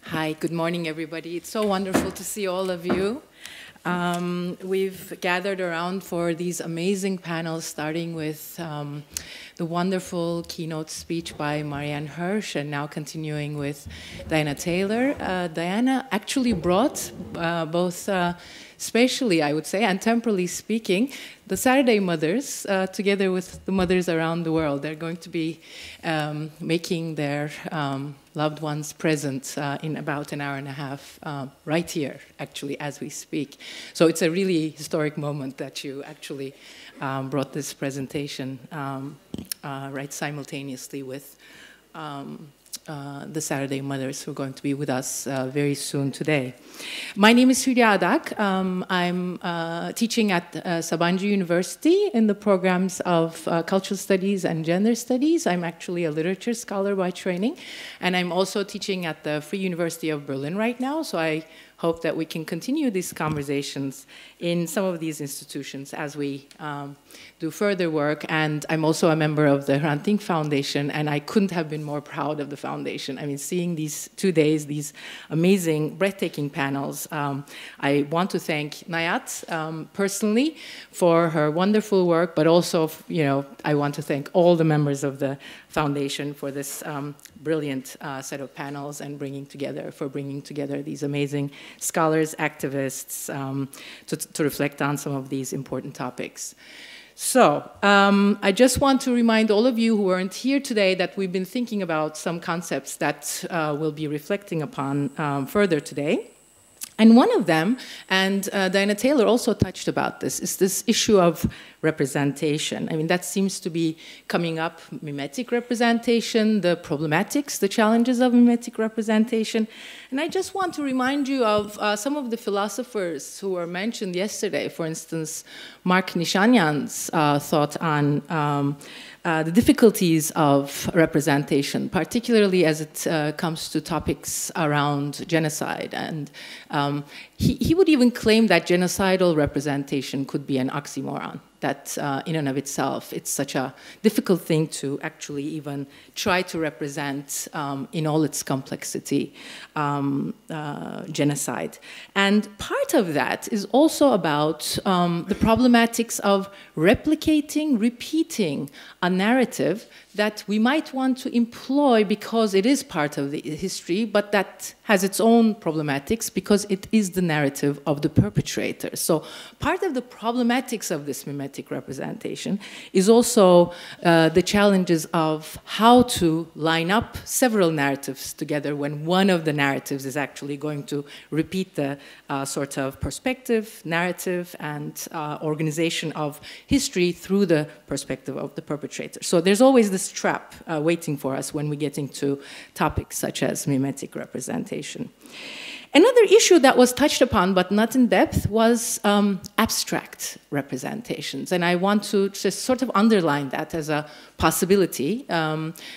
Hi, good morning, everybody. It's so wonderful to see all of you. We've gathered around for these amazing panels, starting with the wonderful keynote speech by Marianne Hirsch, and now continuing with Diana Taylor. Diana actually brought both spatially, I would say, and temporally speaking, the Saturday mothers, together with the mothers around the world. They're going to be making their loved ones present in about an hour and a half, right here, actually, as we speak. So it's a really historic moment that you actually brought this presentation right simultaneously with the Saturday mothers who are going to be with us very soon today. My name is Hülya Adak. I'm teaching at Sabancı University in the programs of Cultural Studies and Gender Studies. I'm actually a literature scholar by training, and I'm also teaching at the Free University of Berlin right now, so I hope that we can continue these conversations in some of these institutions as we do further work. And I'm also a member of the Hrant Dink Foundation, and I couldn't have been more proud of the foundation. I mean, seeing these 2 days, these amazing, breathtaking panels, I want to thank Nayat personally for her wonderful work, but also, you know, I want to thank all the members of the foundation for this brilliant set of panels and bringing together these amazing scholars, activists, to reflect on some of these important topics. So I just want to remind all of you who weren't here today that we've been thinking about some concepts that we'll be reflecting upon further today. And one of them, and Diana Taylor also touched about this, is this issue of representation. I mean, that seems to be coming up, mimetic representation, the problematics, the challenges of mimetic representation. And I just want to remind you of some of the philosophers who were mentioned yesterday. For instance, Mark Nishanyan's thought on the difficulties of representation, particularly as it comes to topics around genocide. And he would even claim that genocidal representation could be an oxymoron, that in and of itself, it's such a difficult thing to actually even try to represent in all its complexity genocide. And part of that is also about the problematics of replicating, repeating a narrative that we might want to employ because it is part of the history, but that has its own problematics because it is the narrative of the perpetrator. So part of the problematics of this mimetic representation is also the challenges of how to line up several narratives together when one of the narratives is actually going to repeat the sort of perspective, narrative, and organization of history through the perspective of the perpetrator. So there's always this trap waiting for us when we get into topics such as mimetic representation. Another issue that was touched upon, but not in depth, was abstract representations. And I want to just sort of underline that as a possibility,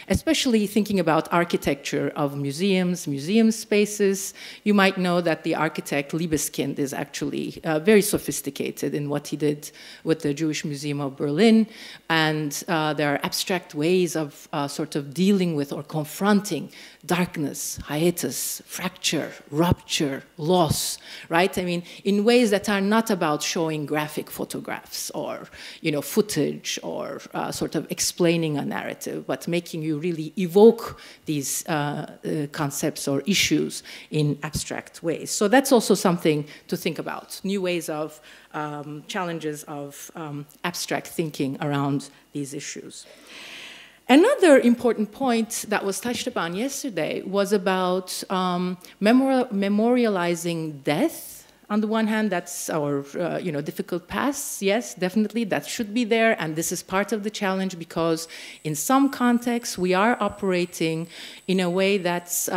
especially thinking about architecture of museums, museum spaces. You might know that the architect Libeskind is actually very sophisticated in what he did with the Jewish Museum of Berlin. And there are abstract ways of sort of dealing with or confronting darkness, hiatus, fracture, rupture, loss, right? I mean, in ways that are not about showing graphic photographs or, you know, footage or sort of explaining a narrative, but making you really evoke these concepts or issues in abstract ways. So that's also something to think about, new ways of challenges of abstract thinking around these issues. Another important point that was touched upon yesterday was about memorializing death. On the one hand, that's our difficult past. Yes, definitely, that should be there. And this is part of the challenge because in some contexts, we are operating in a way that's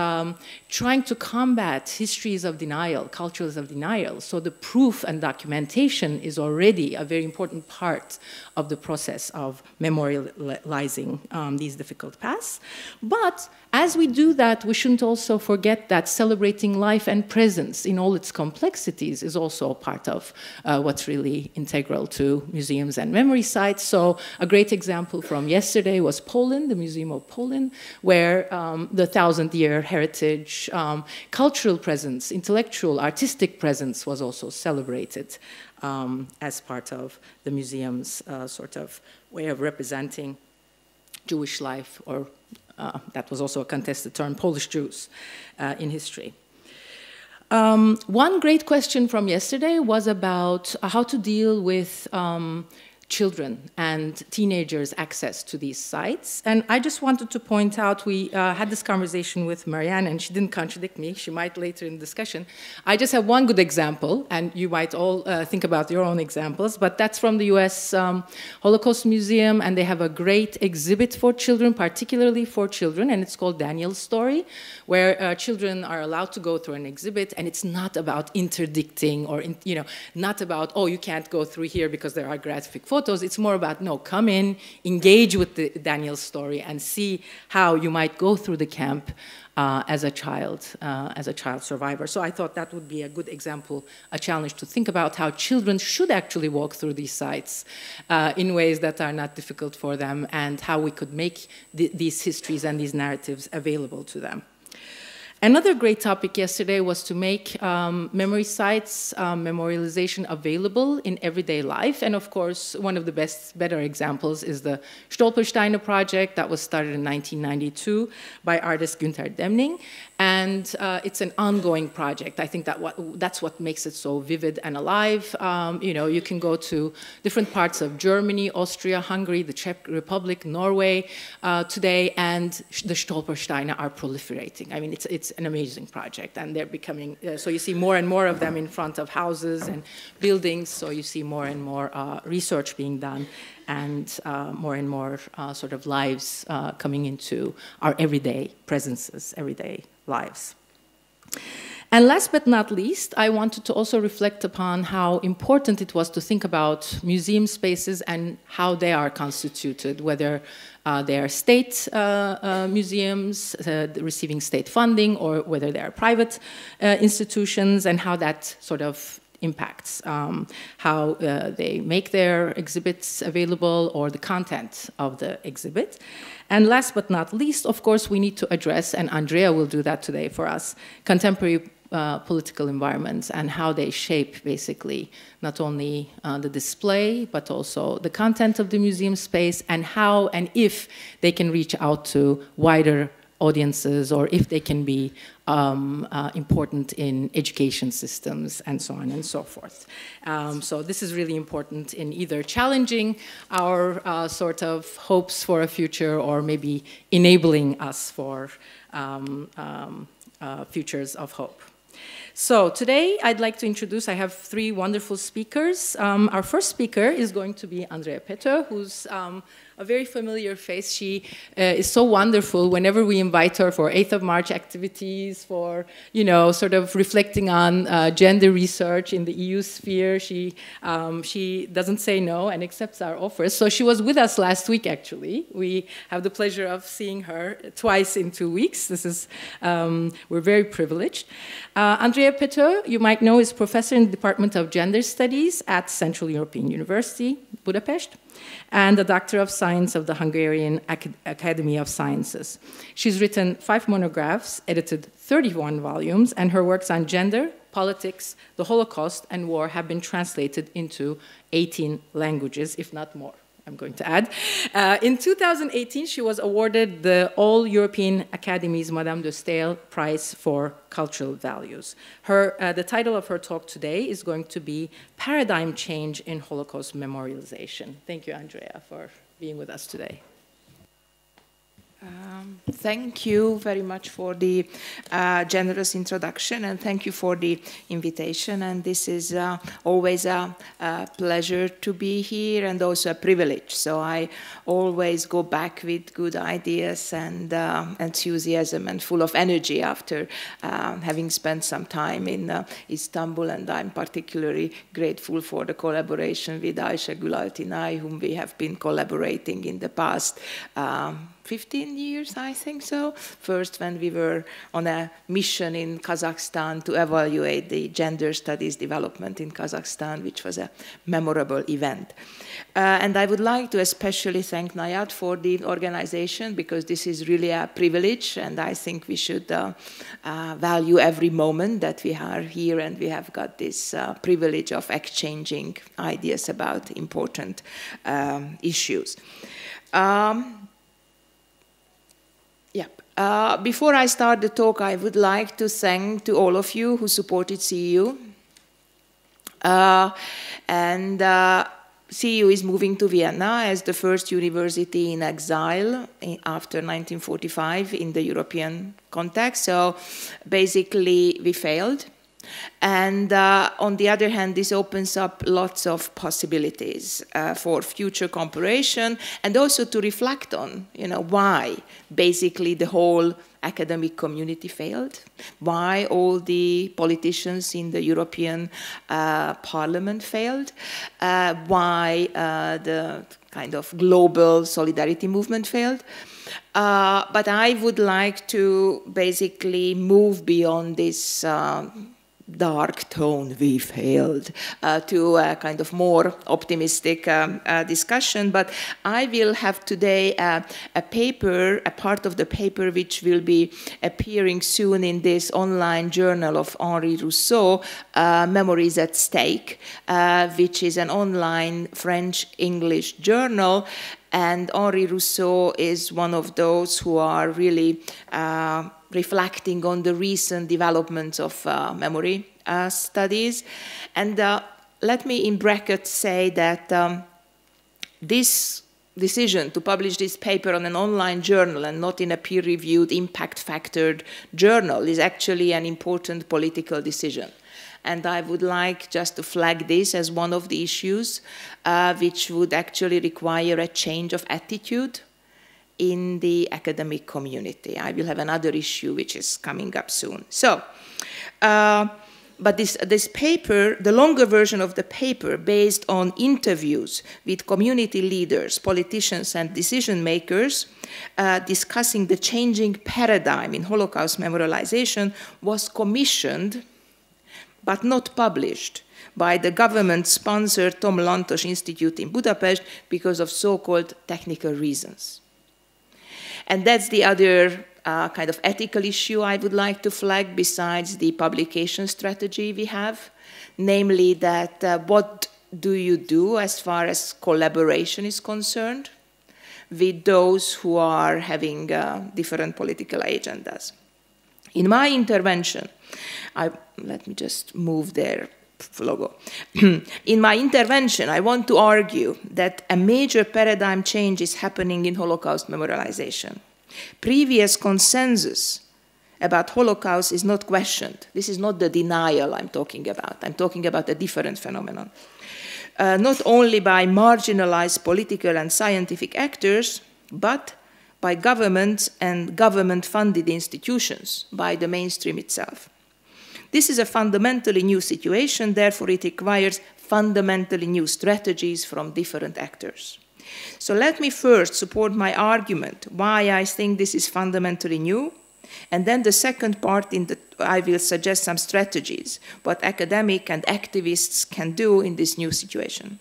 trying to combat histories of denial, cultures of denial. So the proof and documentation is already a very important part of the process of memorializing these difficult pasts. But as we do that, we shouldn't also forget that celebrating life and presence in all its complexity activities is also part of what's really integral to museums and memory sites. So a great example from yesterday was Poland, the Museum of Poland, where the 1,000-year heritage, cultural presence, intellectual, artistic presence was also celebrated as part of the museum's sort of way of representing Jewish life, or that was also a contested term, Polish Jews in history. One great question from yesterday was about how to deal with children and teenagers' access to these sites. And I just wanted to point out, we had this conversation with Marianne, and she didn't contradict me. She might later in the discussion. I just have one good example, and you might all think about your own examples, but that's from the US Holocaust Museum, and they have a great exhibit for children, particularly for children, and it's called Daniel's Story, where children are allowed to go through an exhibit, and it's not about interdicting or, not about, oh, you can't go through here because there are graphic photos. It's more about, no, come in, engage with the Daniel's story, and see how you might go through the camp as a child survivor. So I thought that would be a good example, a challenge to think about how children should actually walk through these sites in ways that are not difficult for them, and how we could make these histories and these narratives available to them. Another great topic yesterday was to make memory sites, memorialization available in everyday life. And of course, one of the better examples is the Stolpersteine project that was started in 1992 by artist Günther Demning. And it's an ongoing project. I think that's what makes it so vivid and alive. You can go to different parts of Germany, Austria, Hungary, the Czech Republic, Norway today, and the Stolpersteine are proliferating. I mean, it's an amazing project, and they're becoming, so you see more and more of them in front of houses and buildings, so you see more and more research being done, and more sort of lives coming into our everyday presences, everyday lives. And last but not least, I wanted to also reflect upon how important it was to think about museum spaces and how they are constituted, whether they are state museums receiving state funding, or whether they are private institutions, and how that sort of impacts how they make their exhibits available, or the content of the exhibit. And last but not least, of course, we need to address, and Andrea will do that today for us, contemporary political environments and how they shape basically not only the display, but also the content of the museum space, and how and if they can reach out to wider audiences, or if they can be important in education systems, and so on and so forth. So this is really important in either challenging our sort of hopes for a future, or maybe enabling us for futures of hope. So today I'd like to introduce, I have three wonderful speakers. Our first speaker is going to be Andrea Patel, who's a very familiar face. She is so wonderful whenever we invite her for 8th of March activities, for, sort of reflecting on gender research in the EU sphere. She doesn't say no and accepts our offers. So she was with us last week, actually. We have the pleasure of seeing her twice in 2 weeks. This is, we're very privileged. Andrea Pető, you might know, is professor in the Department of Gender Studies at Central European University, Budapest, and a Doctor of Science of the Hungarian Academy of Sciences. She's written 5 monographs, edited 31 volumes, and her works on gender, politics, the Holocaust, and war have been translated into 18 languages, if not more, I'm going to add. In 2018, she was awarded the All-European Academy's Madame de Staël Prize for Cultural Values. The title of her talk today is going to be Paradigm Change in Holocaust Memorialization. Thank you, Andrea, for being with us today. Thank you very much for the generous introduction, and thank you for the invitation. And this is always a pleasure to be here, and also a privilege. So I always go back with good ideas and enthusiasm and full of energy after having spent some time in Istanbul. And I'm particularly grateful for the collaboration with Ayşe Gülaltinay, whom we have been collaborating in the past 15 years, I think so. First, when we were on a mission in Kazakhstan to evaluate the gender studies development in Kazakhstan, which was a memorable event. And I would like to especially thank Nayat for the organization, because this is really a privilege, and I think we should value every moment that we are here and we have got this privilege of exchanging ideas about important issues. Before I start the talk, I would like to thank to all of you who supported CEU. CEU is moving to Vienna as the first university in exile after 1945 in the European context. So basically, we failed. And on the other hand, this opens up lots of possibilities for future cooperation, and also to reflect on, why basically the whole academic community failed, why all the politicians in the European Parliament failed, why the kind of global solidarity movement failed. But I would like to basically move beyond this dark tone, we failed, to a kind of more optimistic discussion. But I will have today a paper, a part of the paper which will be appearing soon in this online journal of Henri Rousseau, Memories at Stake, which is an online French-English journal. And Henri Rousseau is one of those who are really reflecting on the recent developments of memory studies. And let me in brackets say that this decision to publish this paper on an online journal and not in a peer-reviewed, impact-factored journal is actually an important political decision. And I would like just to flag this as one of the issues which would actually require a change of attitude in the academic community. I will have another issue which is coming up soon. So, but this paper, the longer version of the paper, based on interviews with community leaders, politicians, and decision makers discussing the changing paradigm in Holocaust memorialization, was commissioned but not published by the government-sponsored Tom Lantos Institute in Budapest because of so-called technical reasons. And that's the other kind of ethical issue I would like to flag besides the publication strategy we have, namely that what do you do as far as collaboration is concerned with those who are having different political agendas. In my intervention, let me just move their logo. In my intervention, I want to argue that a major paradigm change is happening in Holocaust memorialization. Previous consensus about Holocaust is not questioned. This is not the denial I'm talking about. I'm talking about a different phenomenon. Not only by marginalized political and scientific actors, but by governments and government-funded institutions, by the mainstream itself. This is a fundamentally new situation, therefore it requires fundamentally new strategies from different actors. So let me first support my argument why I think this is fundamentally new, and then the second part I will suggest some strategies, what academic and activists can do in this new situation.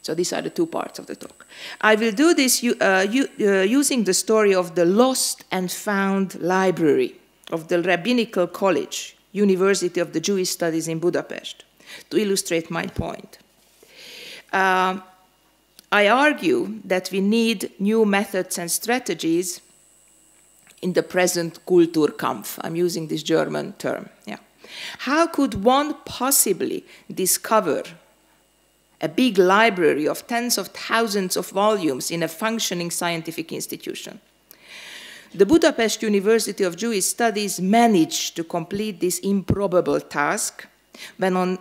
So these are the two parts of the talk. I will do this using the story of the lost and found library of the Rabbinical College, University of the Jewish Studies in Budapest, to illustrate my point. I argue that we need new methods and strategies in the present Kulturkampf. I'm using this German term. Yeah. How could one possibly discover a big library of tens of thousands of volumes in a functioning scientific institution? The Budapest University of Jewish Studies managed to complete this improbable task when on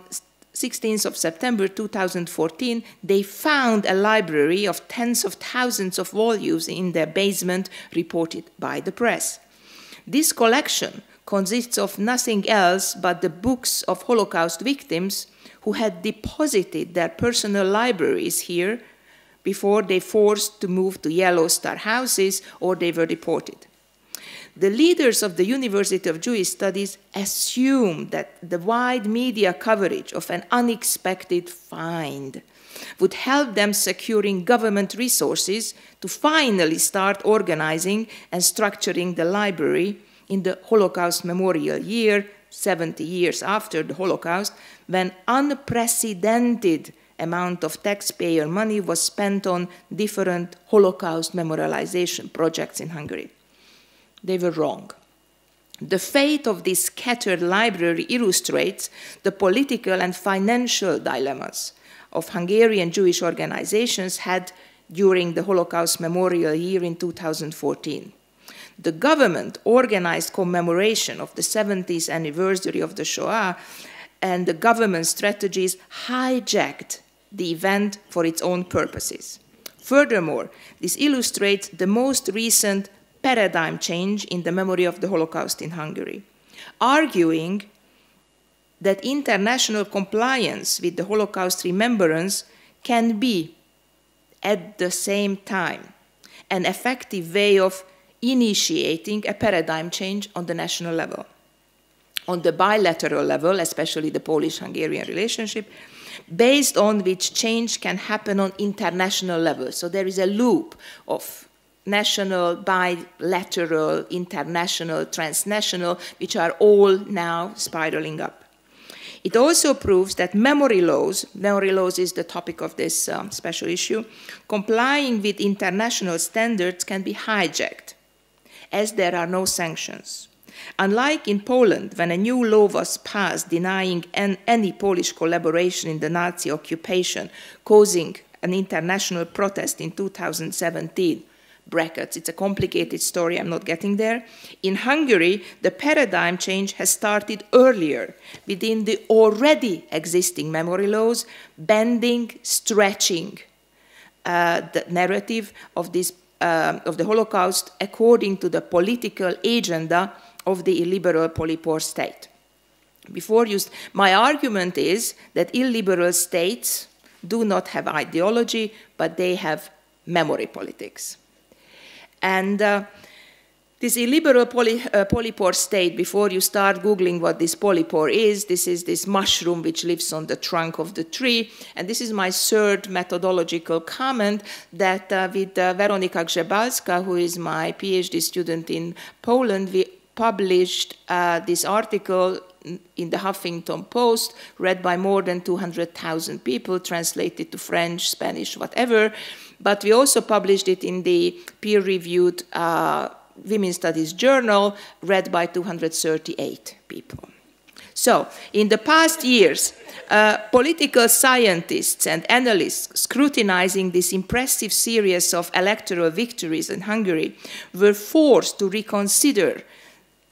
16th of September 2014, they found a library of tens of thousands of volumes in their basement, reported by the press. This collection consists of nothing else but the books of Holocaust victims who had deposited their personal libraries here before they forced to move to yellow star houses or they were deported. The leaders of the University of Jewish Studies assumed that the wide media coverage of an unexpected find would help them securing government resources to finally start organizing and structuring the library in the Holocaust Memorial Year, 70 years after the Holocaust, when unprecedented amount of taxpayer money was spent on different Holocaust memorialization projects in Hungary. They were wrong. The fate of this scattered library illustrates the political and financial dilemmas of Hungarian Jewish organizations had during the Holocaust Memorial Year in 2014. The government organized commemoration of the 70th anniversary of the Shoah, and the government strategies hijacked the event for its own purposes. Furthermore, this illustrates the most recent paradigm change in the memory of the Holocaust in Hungary, arguing that international compliance with the Holocaust remembrance can be, at the same time, an effective way of initiating a paradigm change on the national level. On the bilateral level, especially the Polish-Hungarian relationship, based on which change can happen on international level. So there is a loop of national, bilateral, international, transnational, which are all now spiraling up. It also proves that memory laws is the topic of this special issue, complying with international standards can be hijacked, as there are no sanctions. Unlike in Poland, when a new law was passed denying any Polish collaboration in the Nazi occupation, causing an international protest in 2017, brackets, it's a complicated story, I'm not getting there. In Hungary, the paradigm change has started earlier within the already existing memory laws, bending, stretching the narrative of the Holocaust according to the political agenda of the illiberal polypore state. My argument is that illiberal states do not have ideology, but they have memory politics. And this illiberal polypore state, before you start Googling what this polypore is, this is this mushroom which lives on the trunk of the tree. And this is my third methodological comment that with Weronika Grzebalska, who is my PhD student in Poland, we published this article in the Huffington Post, read by more than 200,000 people, translated to French, Spanish, whatever. But we also published it in the peer-reviewed Women's Studies Journal, read by 238 people. So, in the past years, political scientists and analysts scrutinizing this impressive series of electoral victories in Hungary were forced to reconsider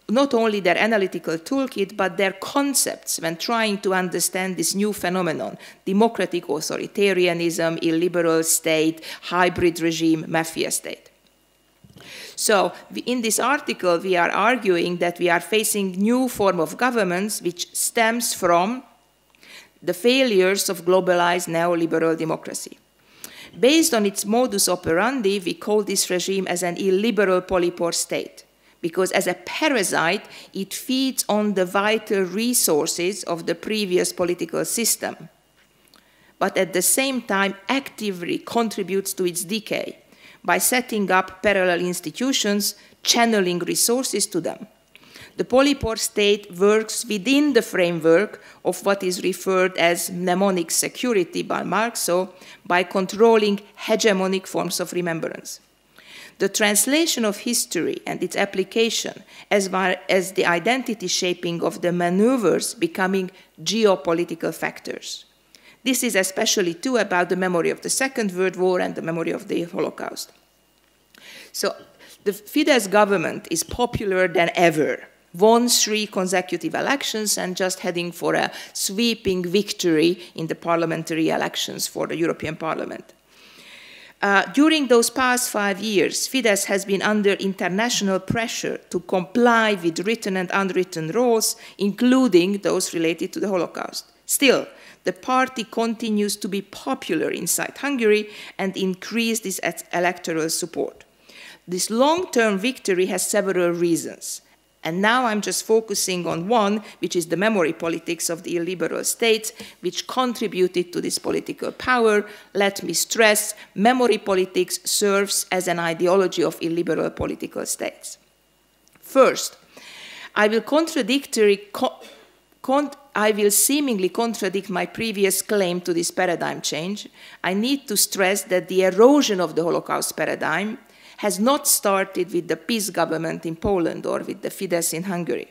not only their analytical toolkit, but their concepts when trying to understand this new phenomenon: democratic authoritarianism, illiberal state, hybrid regime, mafia state. So in this article, we are arguing that we are facing new form of governments which stems from the failures of globalized neoliberal democracy. Based on its modus operandi, we call this regime as an illiberal polypore state, because as a parasite, it feeds on the vital resources of the previous political system, but at the same time actively contributes to its decay by setting up parallel institutions, channeling resources to them. The polypore state works within the framework of what is referred as mnemonic security by Marxo, by controlling hegemonic forms of remembrance. The translation of history and its application, as well as the identity shaping of the maneuvers, becoming geopolitical factors. This is especially true about the memory of the Second World War and the memory of the Holocaust. So the Fidesz government is popular than ever, won 3 consecutive elections and just heading for a sweeping victory in the parliamentary elections for the European Parliament. During those past 5 years, Fidesz has been under international pressure to comply with written and unwritten rules, including those related to the Holocaust. Still, the party continues to be popular inside Hungary and increased its electoral support. This long-term victory has several reasons. And now I'm just focusing on one, which is the memory politics of the illiberal states, which contributed to this political power. Let me stress, memory politics serves as an ideology of illiberal political states. First, I will seemingly contradict my previous claim to this paradigm change. I need to stress that the erosion of the Holocaust paradigm has not started with the peace government in Poland or with the Fidesz in Hungary.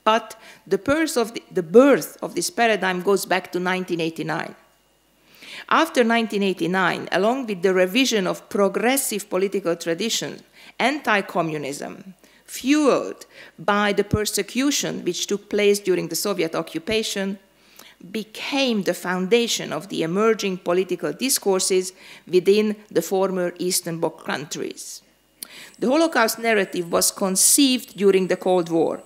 But the birth of this paradigm goes back to 1989. After 1989, along with the revision of progressive political tradition, anti-communism, fueled by the persecution which took place during the Soviet occupation, became the foundation of the emerging political discourses within the former Eastern Bloc countries. The Holocaust narrative was conceived during the Cold War.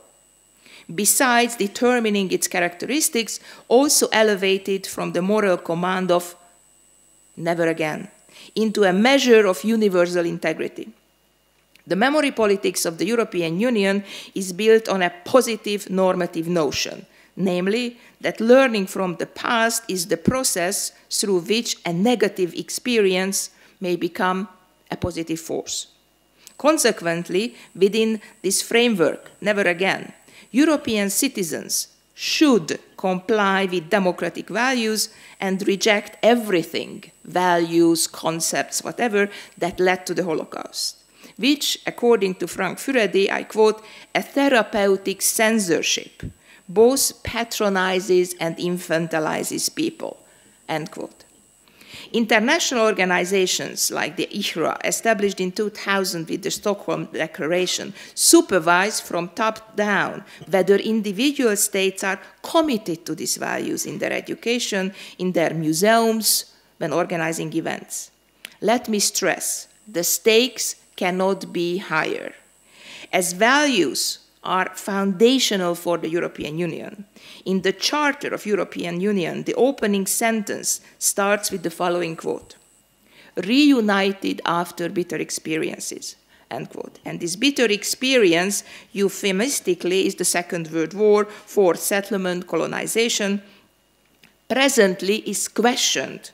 Besides determining its characteristics, also elevated from the moral command of never again into a measure of universal integrity. The memory politics of the European Union is built on a positive normative notion, namely that learning from the past is the process through which a negative experience may become a positive force. Consequently, within this framework, never again, European citizens should comply with democratic values and reject everything, values, concepts, whatever, that led to the Holocaust, which, according to Frank Furedi, I quote, a therapeutic censorship both patronizes and infantilizes people, end quote. International organizations like the IHRA, established in 2000 with the Stockholm Declaration, supervise from top down whether individual states are committed to these values in their education, in their museums, when organizing events. Let me stress, the stakes cannot be higher. As values are foundational for the European Union. In the Charter of European Union, the opening sentence starts with the following quote, reunited after bitter experiences, end quote. And this bitter experience, euphemistically, is the Second World War, forced settlement, colonization, presently is questioned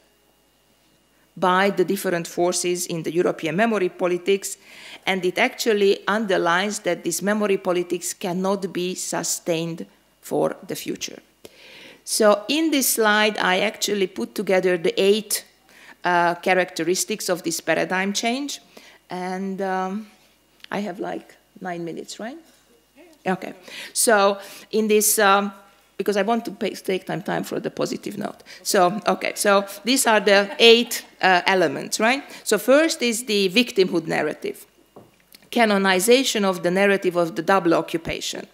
by the different forces in the European memory politics, and it actually underlines that this memory politics cannot be sustained for the future. So in this slide, I actually put together the 8 characteristics of this paradigm change, and I have like 9 minutes, right? Okay. So in this, because I want to take time for the positive note. So, okay, so these are the 8 elements, right? So first is the victimhood narrative, canonization of the narrative of the double occupation,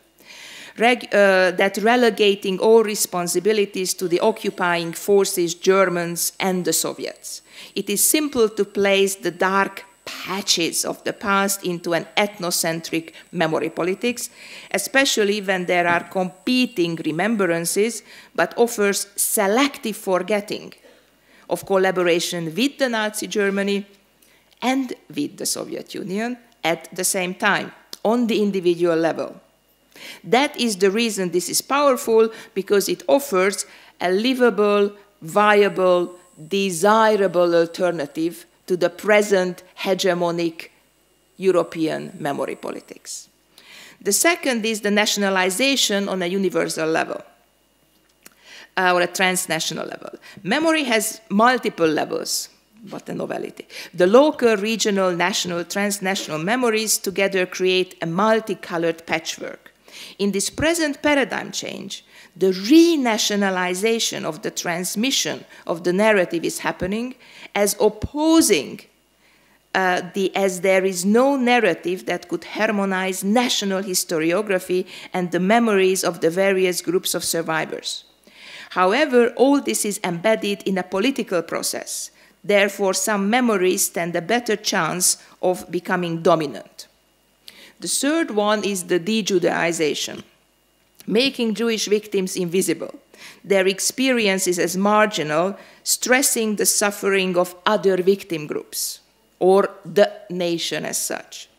that relegating all responsibilities to the occupying forces, Germans and the Soviets. It is simple to place the dark patches of the past into an ethnocentric memory politics, especially when there are competing remembrances, but offers selective forgetting of collaboration with the Nazi Germany and with the Soviet Union at the same time, on the individual level. That is the reason this is powerful, because it offers a livable, viable, desirable alternative to the present hegemonic European memory politics. The second is the nationalization on a universal level, or a transnational level. Memory has multiple levels. What a novelty. The local, regional, national, transnational memories together create a multicolored patchwork. In this present paradigm change, the renationalization of the transmission of the narrative is happening, as opposing as there is no narrative that could harmonize national historiography and the memories of the various groups of survivors. However, all this is embedded in a political process. Therefore, some memories stand a better chance of becoming dominant. The third one is the de-Judaization. making Jewish victims invisible, their experiences as marginal, stressing the suffering of other victim groups, or the nation as such.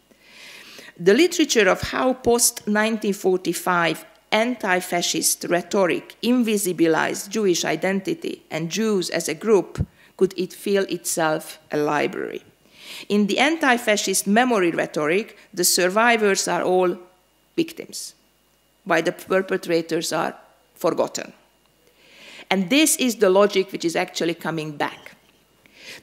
The literature of how post-1945 anti-fascist rhetoric invisibilized Jewish identity and Jews as a group could it feel itself a library. In the anti-fascist memory rhetoric, the survivors are all victims, while the perpetrators are forgotten. And this is the logic which is actually coming back.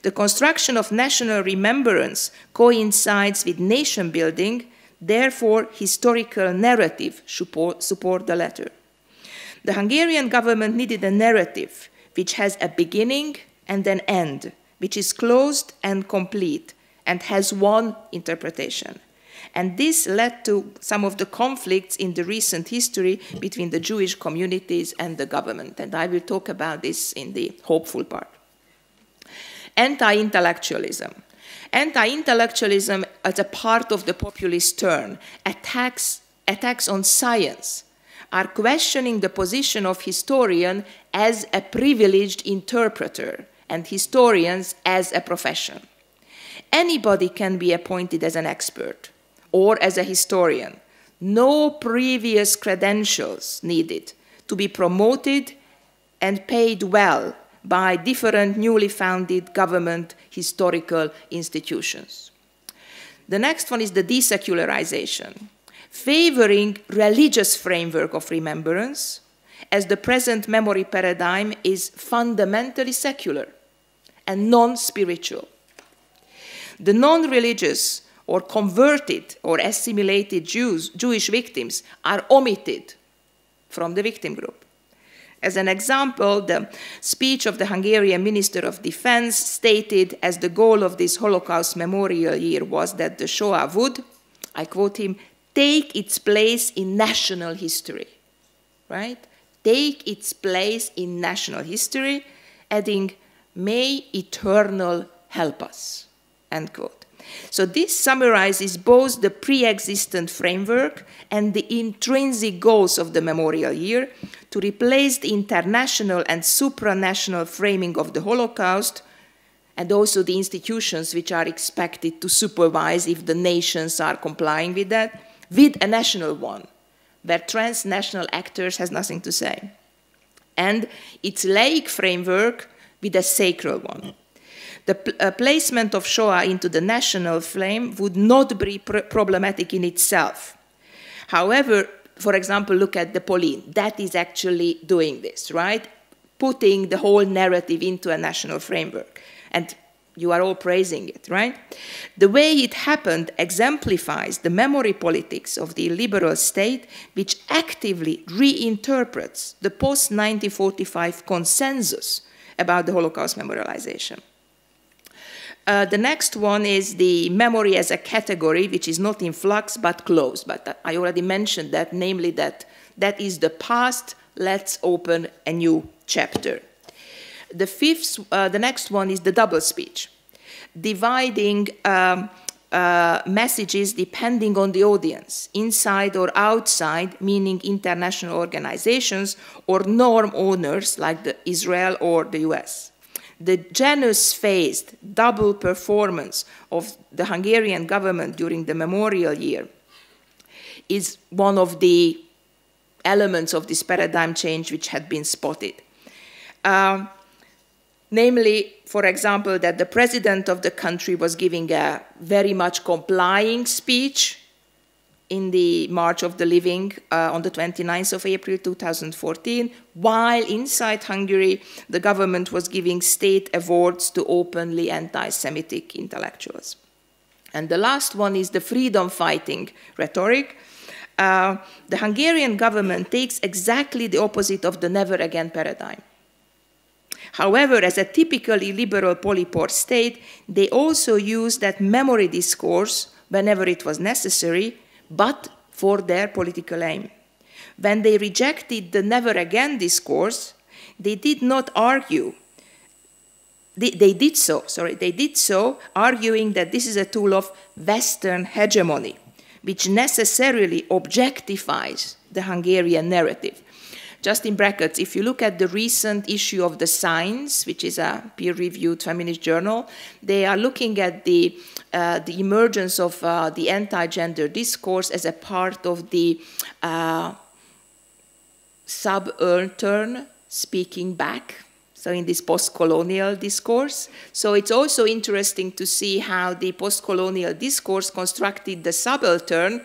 The construction of national remembrance coincides with nation building, therefore historical narrative support the latter. The Hungarian government needed a narrative which has a beginning and an end, which is closed and complete, and has one interpretation. And this led to some of the conflicts in the recent history between the Jewish communities and the government. And I will talk about this in the hopeful part. Anti-intellectualism. Anti-intellectualism, as a part of the populist turn, attacks on science, are questioning the position of historian as a privileged interpreter and historians as a profession. Anybody can be appointed as an expert or as a historian. No previous credentials needed to be promoted and paid well by different newly founded government historical institutions. The next one is the desecularization, favoring religious framework of remembrance, as the present memory paradigm is fundamentally secular and non-spiritual. The non-religious or converted or assimilated Jewish victims are omitted from the victim group. As an example, the speech of the Hungarian Minister of Defense stated as the goal of this Holocaust Memorial Year was that the Shoah would, I quote him, take its place in national history, right? Take its place in national history, adding, may eternal help us, end quote. So this summarizes both the pre-existent framework and the intrinsic goals of the Memorial Year to replace the international and supranational framing of the Holocaust and also the institutions which are expected to supervise if the nations are complying with that, with a national one, where transnational actors has nothing to say. And its laic framework with a sacred one. The placement of Shoah into the national frame would not be problematic in itself. However, for example, look at the Pauline. That is actually doing this, right? Putting the whole narrative into a national framework. And you are all praising it, right? The way it happened exemplifies the memory politics of the illiberal state, which actively reinterprets the post-1945 consensus about the Holocaust memorialization. The next one is the memory as a category, which is not in flux but closed. But I already mentioned that, namely that is the past. Let's open a new chapter. The next one is the double speech, dividing messages depending on the audience, inside or outside, meaning international organizations or norm owners like Israel or the US. The genus-phased double performance of the Hungarian government during the Memorial Year is one of the elements of this paradigm change which had been spotted. Namely, for example, that the president of the country was giving a very much complying speech in the March of the Living on the 29th of April 2014, while inside Hungary, the government was giving state awards to openly anti-Semitic intellectuals. And the last one is the freedom-fighting rhetoric. The Hungarian government takes exactly the opposite of the never again paradigm. However, as a typically liberal polypore state, they also used that memory discourse whenever it was necessary, but for their political aim. When they rejected the never again discourse, they did not argue. They did so arguing that this is a tool of Western hegemony, which necessarily objectifies the Hungarian narrative. Just in brackets, if you look at the recent issue of The Signs, which is a peer-reviewed feminist journal, they are looking at the emergence of the anti-gender discourse as a part of the subaltern speaking back, so in this post-colonial discourse. So it's also interesting to see how the post-colonial discourse constructed the subaltern,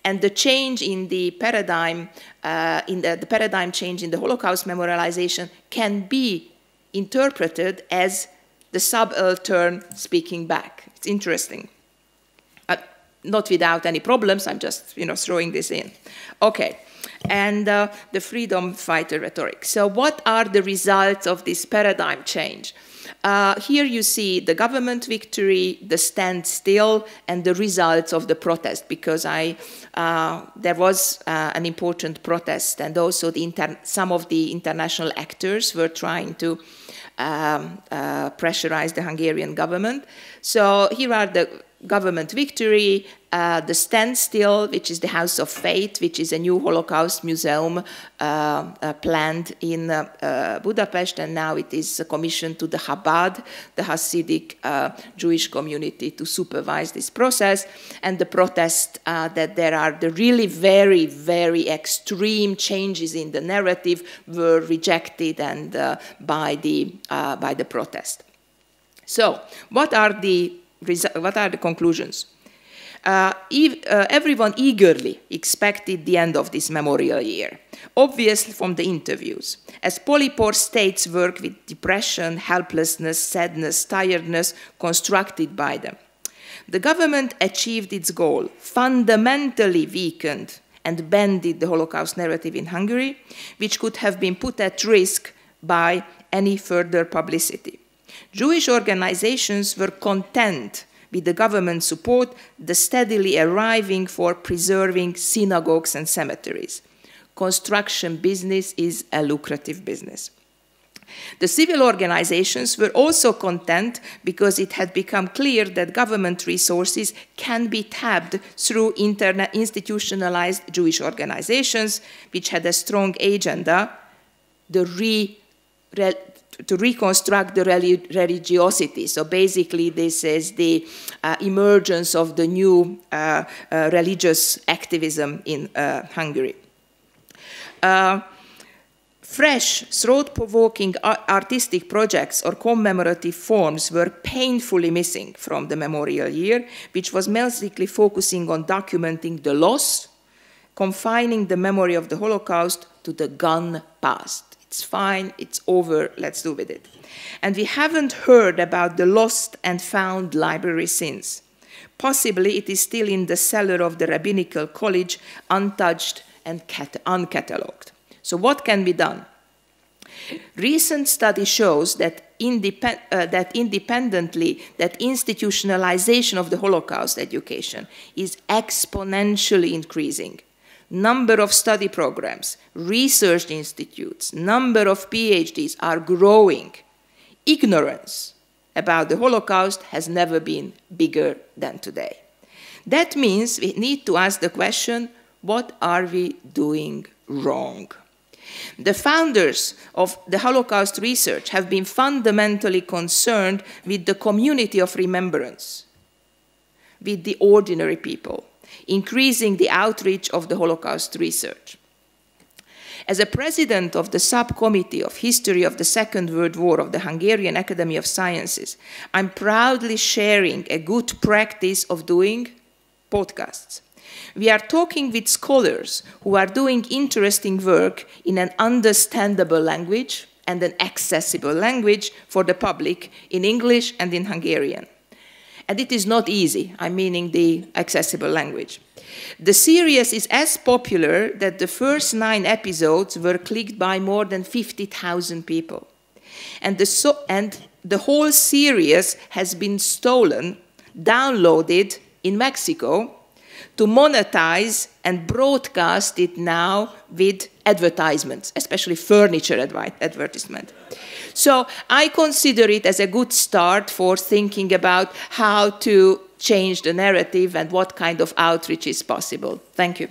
and the change in the paradigm, the paradigm change in the Holocaust memorialization can be interpreted as the subaltern speaking back. It's interesting. Not without any problems, I'm just throwing this in. Okay, and the freedom fighter rhetoric. So what are the results of this paradigm change? Here you see the government victory, the standstill, and the results of the protest, because there was an important protest, and also some of the international actors were trying to pressurize the Hungarian government. So here are the government victory, the standstill, which is the House of Faith, which is a new Holocaust museum planned in Budapest, and now it is commissioned to the Chabad, the Hasidic Jewish community, to supervise this process. And the protest that there are the really very, very extreme changes in the narrative were rejected and by the protest. So, what are the conclusions? Everyone eagerly expected the end of this memorial year, obviously from the interviews. As polypore states work with depression, helplessness, sadness, tiredness constructed by them. The government achieved its goal, fundamentally weakened and bended the Holocaust narrative in Hungary, which could have been put at risk by any further publicity. Jewish organizations were content with the government support, the steadily arriving for preserving synagogues and cemeteries. Construction business is a lucrative business. The civil organizations were also content because it had become clear that government resources can be tapped through institutionalized Jewish organizations, which had a strong agenda, to reconstruct the religiosity. So basically this is the emergence of the new religious activism in Hungary. Fresh, thought-provoking artistic projects or commemorative forms were painfully missing from the memorial year, which was basically focusing on documenting the loss, confining the memory of the Holocaust to the gone past. It's fine, it's over, let's do with it. And we haven't heard about the lost and found library since. Possibly it is still in the cellar of the Rabbinical College, untouched and uncatalogued. So what can be done? Recent study shows that independently, that institutionalization of the Holocaust education is exponentially increasing. Number of study programs, research institutes, number of PhDs are growing. Ignorance about the Holocaust has never been bigger than today. That means we need to ask the question, what are we doing wrong? The founders of the Holocaust research have been fundamentally concerned with the community of remembrance, with the ordinary people, increasing the outreach of the Holocaust research. As a president of the subcommittee of history of the Second World War of the Hungarian Academy of Sciences, I'm proudly sharing a good practice of doing podcasts. We are talking with scholars who are doing interesting work in an understandable language and an accessible language for the public in English and in Hungarian. And it is not easy, I'm meaning the accessible language. The series is as popular that the first 9 episodes were clicked by more than 50,000 people. And the whole series has been stolen, downloaded in Mexico, to monetize and broadcast it now with advertisements, especially furniture advertisement. So I consider it as a good start for thinking about how to change the narrative and what kind of outreach is possible. Thank you.